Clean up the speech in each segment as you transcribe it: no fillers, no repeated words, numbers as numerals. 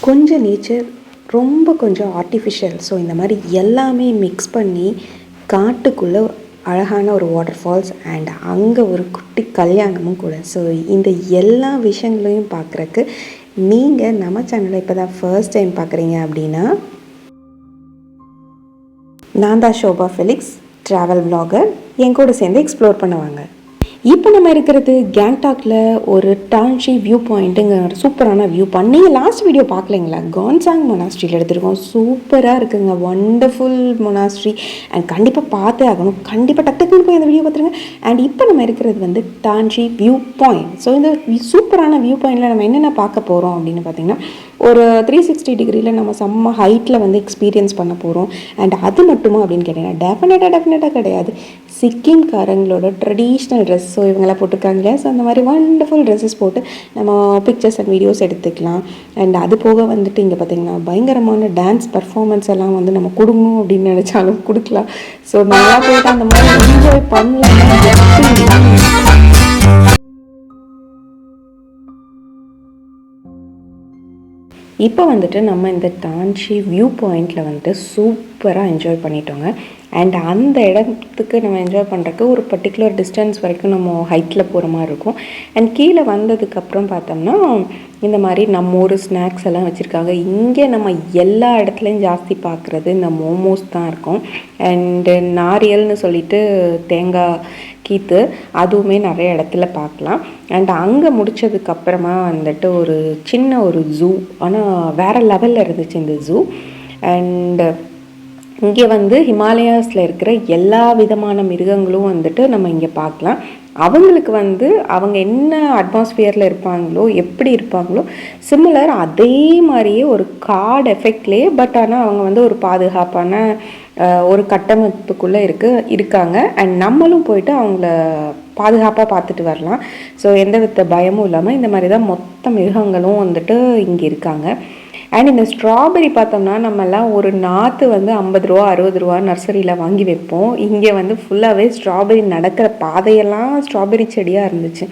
கொஞ்சம் நேச்சர், ரொம்ப கொஞ்சம் ஆர்டிஃபிஷியல். ஸோ இந்த மாதிரி எல்லாமே மிக்ஸ் பண்ணி காட்டுக்குள்ளே அழகான ஒரு வாட்டர் ஃபால்ஸ் அண்ட் அங்கே ஒரு குட்டி கல்யாணமும் கூட. ஸோ இந்த எல்லா விஷயங்களையும் பார்க்குறக்கு நீங்கள் நம்ம சேனலை இப்போ தான் ஃபர்ஸ்ட் டைம் பார்க்குறீங்க அப்படின்னா, நான் தான் ஷோபா ஃபெலிக்ஸ், ட்ராவல் விலாகர். என் கூட சேர்ந்து எக்ஸ்ப்ளோர் பண்ணுவாங்க. இப்போ நம்ம இருக்கிறது கேங்டாக்ல ஒரு டான்ஷி வியூ பாயிண்ட்டுங்க, சூப்பரான வியூ பாயிண்ட். நீங்கள் லாஸ்ட் வீடியோ பார்க்கலைங்களா? gonjang மொனாஸ்ட்ரியில் எடுத்துருக்கோம். சூப்பராக இருக்குங்க, வண்டர்ஃபுல் மொனாஸ்ட்ரி அண்ட் கண்டிப்பாக பார்த்தே ஆகணும். கண்டிப்பாக டக்குன்னு போய் அந்த வீடியோ பார்த்துருங்க. அண்ட் இப்போ நம்ம இருக்கிறது வந்து டான்ஷி வியூ பாயிண்ட். ஸோ இந்த சூப்பரான வியூ பாயிண்டில் நம்ம என்னென்ன பார்க்க போகிறோம் அப்படின்னு பார்த்தீங்கன்னா, ஒரு 360 டிகிரியில் நம்ம செம்ம ஹைட்டில் வந்து எக்ஸ்பீரியன்ஸ் பண்ண போகிறோம். அண்ட் அது மட்டுமா அப்படின்னு கேட்டிங்கன்னா, டெஃபினட்டாக கிடையாது. சிக்கிம்காரங்களோட ட்ரெடிஷ்னல் ட்ரெஸ், ஸோ இவங்கெல்லாம் போட்டிருக்காங்க. ஸோ அந்த மாதிரி வண்டர்ஃபுல் ட்ரெஸ்ஸஸ் போட்டு நம்ம பிக்சர்ஸ் அண்ட் வீடியோஸ் எடுத்துக்கலாம். அண்ட் அது போக வந்துட்டு இங்கே பார்த்திங்கன்னா பயங்கரமான டான்ஸ் பர்ஃபார்மன்ஸ் எல்லாம் வந்து நம்ம கொடுக்கணும் அப்படின்னு நினச்சாலும் கொடுக்கலாம். ஸோ நல்லா போயிட்டு அந்த மாதிரி என்ஜாய் பண்ணலாம். இப்போ வந்துட்டு நம்ம இந்த டான்ஷி வியூ பாயிண்டில் வந்துட்டு சூப்பராக என்ஜாய் பண்ணிட்டோங்க. அண்ட் அந்த இடத்துக்கு நம்ம என்ஜாய் பண்ணுறதுக்கு ஒரு பர்டிகுலர் டிஸ்டன்ஸ் வரைக்கும் நம்ம ஹைட்டில் போகிற மாதிரி இருக்கும். அண்ட் கீழே வந்ததுக்கப்புறம் பார்த்தோம்னா இந்த மாதிரி நம்ம ஒரு ஸ்நாக்ஸ் எல்லாம் வச்சுருக்காங்க. இங்கே நம்ம எல்லா இடத்துலையும் ஜாஸ்தி பார்க்குறது இந்த மோமோஸ் தான் இருக்கும். அண்டு நாரியல்னு சொல்லிட்டு தேங்காய் கீத்து, அதுவுமே நிறைய இடத்துல பார்க்கலாம். அண்ட் அங்கே முடித்ததுக்கப்புறமா வந்துட்டு ஒரு சின்ன ஒரு ஜூ, ஆனால் வேறு லெவலில் இருந்துச்சு இந்த ஜூ. அண்டு இங்கே வந்து ஹிமாலயாஸில் இருக்கிற எல்லா விதமான மிருகங்களும் வந்துட்டு நம்ம இங்கே பார்க்கலாம். அவங்களுக்கு வந்து அவங்க என்ன அட்மாஸ்பியரில் இருப்பாங்களோ, எப்படி இருப்பாங்களோ சிமிலர் அதே மாதிரியே ஒரு காடு எஃபெக்ட்லேயே, பட் ஆனால் அவங்க வந்து ஒரு பாதுகாப்பான ஒரு கட்டமைப்புக்குள்ளே இருக்காங்க. அண்ட் நம்மளும் போயிட்டு அவங்கள பாதுகாப்பாக பார்த்துட்டு வரலாம். ஸோ எந்த வித பயமும் இல்லாமல் இந்த மாதிரி தான் மொத்த மிருகங்களும் வந்துட்டு இங்கே இருக்காங்க. அண்ட் இந்த ஸ்ட்ராபெரி பார்த்தோம்னா நம்மெல்லாம் ஒரு நாற்று வந்து 50 ரூபா 60 ரூபா நர்சரியில் வாங்கி வைப்போம். இங்கே வந்து ஃபுல்லாகவே ஸ்ட்ராபெரி நடக்கிற பாதையெல்லாம் ஸ்ட்ராபெரி செடியாக இருந்துச்சு.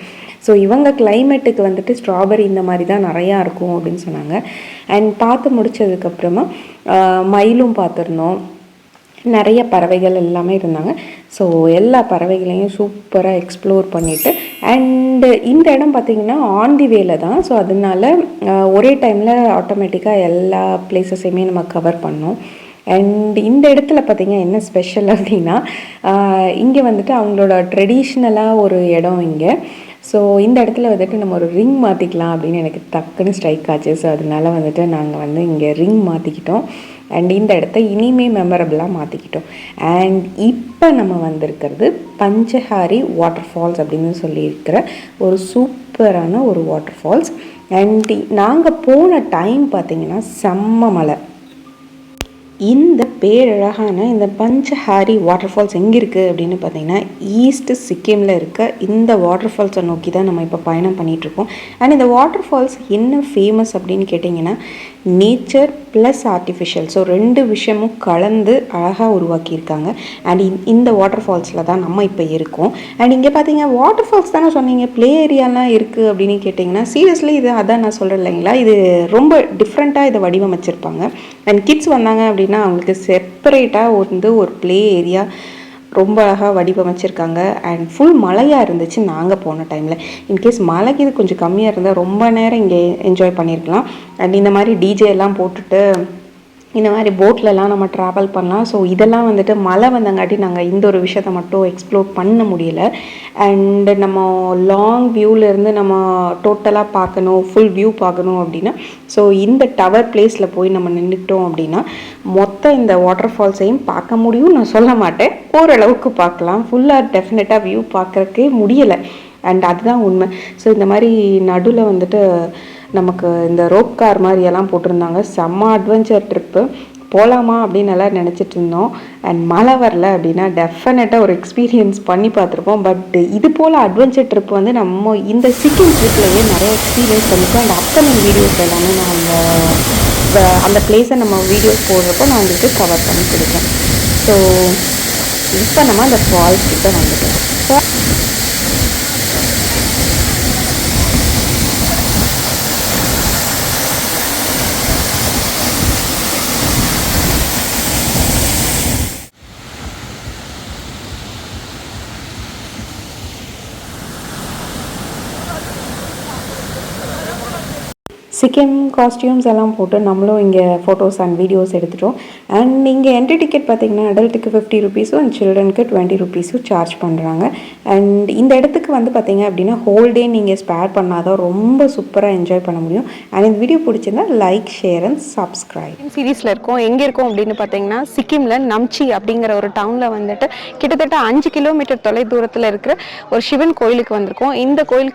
ஸோ இவங்க கிளைமேட்டுக்கு வந்துட்டு ஸ்ட்ராபெரி இந்த மாதிரி தான் நிறையா இருக்கும் அப்படின்னு சொன்னாங்க. அண்ட் பார்த்து முடித்ததுக்கப்புறமா மயிலும் பார்த்துருந்தோம். நிறைய பறவைகள் எல்லாமே இருந்தாங்க. ஸோ எல்லா பறவைகளையும் சூப்பராக எக்ஸ்ப்ளோர் பண்ணிவிட்டு, அண்டு இந்த இடம் பார்த்திங்கன்னா ஆன் தி வேல தான். ஸோ அதனால ஒரே டைமில் ஆட்டோமேட்டிக்காக எல்லா பிளேஸஸையுமே நம்ம கவர் பண்ணோம். அண்ட் இந்த இடத்துல பார்த்திங்கன்னா என்ன ஸ்பெஷல் அப்படின்னா, இங்கே வந்துட்டு அவங்களோட ட்ரெடிஷ்னலாக ஒரு இடம் இங்கே. ஸோ இந்த இடத்துல வந்துட்டு நம்ம ஒரு ரிங் மாற்றிக்கலாம் அப்படின்னு எனக்கு டக்குன்னு ஸ்ட்ரைக் ஆச்சு. ஸோ அதனால வந்துட்டு நாங்கள் வந்து இங்கே ரிங் மாற்றிக்கிட்டோம். அண்ட் இந்த இடத்த இனிமே மெமரபிளாக மாற்றிக்கிட்டோம். அண்ட் இப்போ நம்ம வந்திருக்கிறது பஞ்சஹாரி வாட்டர் ஃபால்ஸ் அப்படின்னு சொல்லியிருக்கிற ஒரு சூப்பரான ஒரு வாட்டர் ஃபால்ஸ். அண்ட் நாங்கள் போன டைம் பார்த்திங்கன்னா செம்ம மழை. இந்த பேரழகான இந்த பஞ்சஹாரி வாட்டர் ஃபால்ஸ் எங்கே இருக்குது அப்படின்னு பார்த்தீங்கன்னா, ஈஸ்ட் சிக்கிமில் இருக்க இந்த வாட்டர் ஃபால்ஸை நோக்கி தான் நம்ம இப்போ பயணம் பண்ணிகிட்ருக்கோம். அண்ட் இந்த வாட்டர் ஃபால்ஸ் என்ன ஃபேமஸ் அப்படின்னு கேட்டிங்கன்னா, நேச்சர் ப்ளஸ் ஆர்டிஃபிஷியல், ஸோ ரெண்டு விஷயமும் கலந்து அழகாக உருவாக்கியிருக்காங்க. அண்ட் இந்த வாட்டர் ஃபால்ஸில் தான் நம்ம இப்போ இருக்கோம். அண்ட் இங்கே பார்த்தீங்க வாட்டர் ஃபால்ஸ் தானே சொன்னீங்க, ப்ளே ஏரியாலாம் இருக்குது அப்படின்னு கேட்டிங்கன்னா, சீரியஸ்லி இது அதான் நான் சொல்கிறேன் இல்லைங்களா, இது ரொம்ப டிஃப்ரெண்ட்டாக இதை வடிவமைச்சிருப்பாங்க. அண்ட் கிட்ஸ் வந்தாங்க அப்படின்னா அவங்களுக்கு செப்பரேட்டாக வந்து ஒரு ப்ளே ஏரியா ரொம்ப அழகாக வடிவமைச்சிருக்காங்க. அண்ட் ஃபுல் மழையாக இருந்துச்சு நாங்கள் போன டைமில். இன்கேஸ் மழைக்கு இது கொஞ்சம் கம்மியாக இருந்தால் ரொம்ப நேரம் இங்கே என்ஜாய் பண்ணியிருக்கலாம். அண்ட் இந்த மாதிரி டிஜே எல்லாம் போட்டுட்டு இந்த மாதிரி போட்லலாம் நம்ம ட்ராவல் பண்ணலாம். ஸோ இதெல்லாம் வந்துட்டு மழை வந்தங்காட்டி நாங்கள் இந்த ஒரு விஷயத்த மட்டும் எக்ஸ்ப்ளோர் பண்ண முடியலை. அண்டு நம்ம லாங் வியூவிலேருந்து நம்ம டோட்டலாக பார்க்கணும், ஃபுல் வியூ பார்க்கணும் அப்படின்னா, ஸோ இந்த டவர் பிளேஸில் போய் நம்ம நின்றுட்டோம் அப்படின்னா மொத்த இந்த வாட்டர் ஃபால்ஸையும் பார்க்க முடியும் நான் சொல்ல மாட்டேன், ஓரளவுக்கு பார்க்கலாம். ஃபுல்லாக டெஃபினட்டாக வியூ பார்க்குறக்கே முடியலை. அண்ட் அதுதான் உண்மை. ஸோ இந்த மாதிரி நடுவில் வந்துட்டு நமக்கு இந்த ரோப் கார் மாதிரியெல்லாம் போட்டிருந்தாங்க. செம்ம அட்வென்ச்சர் ட்ரிப்பு, போகலாமா அப்படின்னு எல்லாம் நினச்சிட்டு இருந்தோம். அண்ட் மழை வரல அப்படின்னா டெஃபினட்டாக ஒரு எக்ஸ்பீரியன்ஸ் பண்ணி பார்த்துருப்போம். பட் இது போல் அட்வென்ச்சர் ட்ரிப் வந்து நம்ம இந்த சிக்கிம் ட்ரிப்லேயே நிறைய எக்ஸ்பீரியன்ஸ் பண்ணிப்போம். அண்ட் அப்கமிங் வீடியோஸ் எல்லாமே நான் அந்த பிளேஸை நம்ம வீடியோஸ் போடுறப்போ நான் உங்களுக்கு கவர் பண்ணி கொடுப்பேன். ஸோ இப்போ நம்ம அந்த ஃபால்ஸ் கிட்ட வந்துட்டோம். சிக்கிம் காஸ்டியூம்ஸ் எல்லாம் போட்டு நம்மளும் இங்கே ஃபோட்டோஸ் அண்ட் வீடியோஸ் எடுத்துட்டோம். அண்ட் இங்கே என்ட்ரி டிக்கெட் பார்த்திங்கன்னா அடல்ட்டுக்கு 50 ருபீஸும் அண்ட் சில்ட்ரனுக்கு 20 ருபீஸும் சார்ஜ் பண்ணுறாங்க. அண்ட் இந்த இடத்துக்கு வந்து பார்த்திங்க அப்படின்னா ஹோல் டே நீங்கள் ஸ்பேர் பண்ணாதான் ரொம்ப சூப்பராக என்ஜாய் பண்ண முடியும். அண்ட் இந்த வீடியோ பிடிச்சிருந்தா லைக், ஷேர் அண்ட் சப்ஸ்கிரைப். சீரீஸில் இருக்கோம். எங்கே இருக்கோம் அப்படின்னு பார்த்தீங்கன்னா சிக்கிமில் நம்ச்சி அப்படிங்கிற ஒரு டவுனில் வந்துட்டு கிட்டத்தட்ட 5 கிலோமீட்டர் தொலை தூரத்தில் இருக்கிற ஒரு சிவன் கோயிலுக்கு வந்திருக்கோம். இந்த கோயிலுக்கு